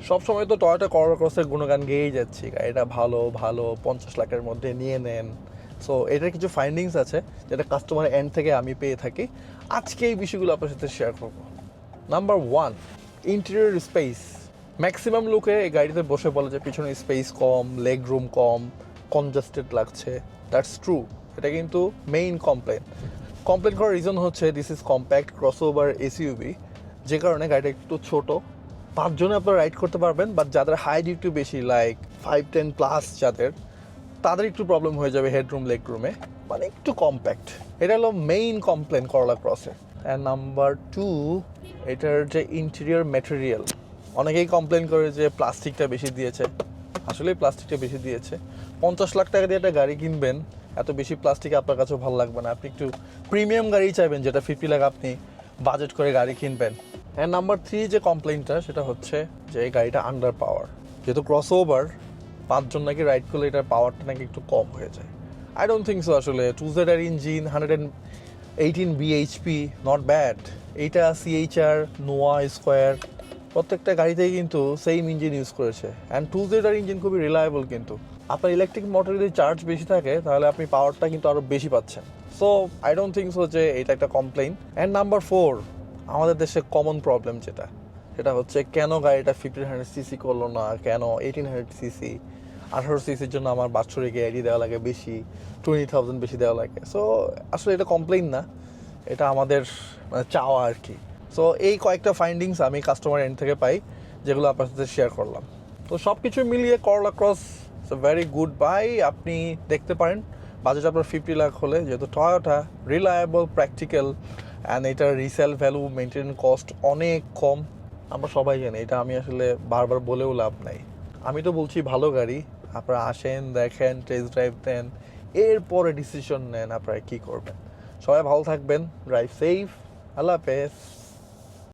সবসময় তো টয়োটা করোলা ক্রসের গুণগান গেয়েই যাচ্ছি, গাড়িটা ভালো ভালো 50 লাখের মধ্যে নিয়ে নেন। সো এটার কিছু ফাইন্ডিংস আছে যেটা কাস্টমার এন্ড থেকে আমি পেয়ে থাকি। আজকে এই বিষয়গুলো আপনার সাথে শেয়ার করবো। Number 1, interior space. ম্যাক্সিমাম লোকে এই গাড়িতে বসে বলে যে পিছনে স্পেস কম, লেগ রুম কম, কনজাস্টেড লাগছে। দ্যাটস ট্রু, এটা কিন্তু মেইন কমপ্লেন করার রিজন হচ্ছে this is compact crossover SUV, যে কারণে গাড়িটা একটু ছোট। 5 জনে আপনারা রাইড করতে পারবেন, বাট যাদের হাইট একটু বেশি লাইক 5-10 প্লাস যাদের, তাদের একটু প্রবলেম হয়ে যাবে হেডরুম লেগ রুমে, মানে একটু কম্প্যাক্ট। এটা হলো মেইন কমপ্লেন করলা ক্রসে। অ্যান্ড নাম্বার 2, এটার যে ইন্টেরিয়র ম্যাটেরিয়াল, অনেকেই কমপ্লেন করে যে প্লাস্টিকটা বেশি দিয়েছে। আসলেই প্লাস্টিকটা বেশি দিয়েছে। 50 লাখ টাকা দিয়ে একটা গাড়ি কিনবেন, এত বেশি প্লাস্টিক আপনার কাছেও ভালো লাগবে না। আপনি একটু প্রিমিয়াম গাড়ি চাইবেন, যেটা 50 লাখ আপনি বাজেট করে গাড়ি কিনবেন। অ্যান্ড নাম্বার 3 যে কমপ্লেনটা, সেটা হচ্ছে যে এই গাড়িটা আন্ডার পাওয়ার। যেহেতু ক্রস ওভার, 5 জন নাকি রাইড করলে এটার পাওয়ারটা নাকি একটু কম হয়ে যায়। I don't think so. আসলে 2Z engine, 118 BHP, not bad. এইটা সিএইচআর, নোয়া স্কোয়ার, প্রত্যেকটা গাড়িতেই কিন্তু সেম ইঞ্জিন ইউজ করেছে। অ্যান্ড 2Z ইঞ্জিন খুবই রিলায়েবল। কিন্তু আপনার ইলেকট্রিক মোটর যদি চার্জ বেশি থাকে, তাহলে আপনি পাওয়ারটা কিন্তু আরও বেশি পাচ্ছেন। So I don't think so যে এটা একটা কমপ্লেইন। অ্যান্ড নাম্বার 4, আমাদের দেশে কমন প্রবলেম সেটা হচ্ছে কেন গাড়িটা 1500 সিসি করলো না, কেন 1800 সিসি, 1800 সিসির জন্য আমার বাৎসরিক এআইডি দেওয়া লাগে বেশি, 20,000 বেশি দেওয়া লাগে। সো আসলে এটা কমপ্লেইন না, এটা আমাদের মানে চাওয়া আর কি। সো এই কয়েকটা ফাইন্ডিংস আমি কাস্টমার এন্ড থেকে পাই, যেগুলো আপনার সাথে শেয়ার করলাম। তো সব কিছু মিলিয়ে করলা cross it's a very good bye. আপনি দেখতে পারেন, বাজেট আপনার 50 লাখ হলে, যেহেতু টয়োটা রিলায়েবল, প্র্যাকটিক্যাল, অ্যান্ড এটার রিসেল ভ্যালু, মেনটেনেন্স কস্ট অনেক কম। আমরা সবাই জানি, এটা আমি আসলে বারবার বলেও লাভ নাই। আমি তো বলছি ভালো গাড়ি, আপনারা আসেন, দেখেন, টেস্ট ড্রাইভ দেন, এরপরে ডিসিশন নেন আপনারা কী করবেন। সবাই ভালো থাকবেন, ড্রাইভ সেফ, আল্লাহ হাফেজ।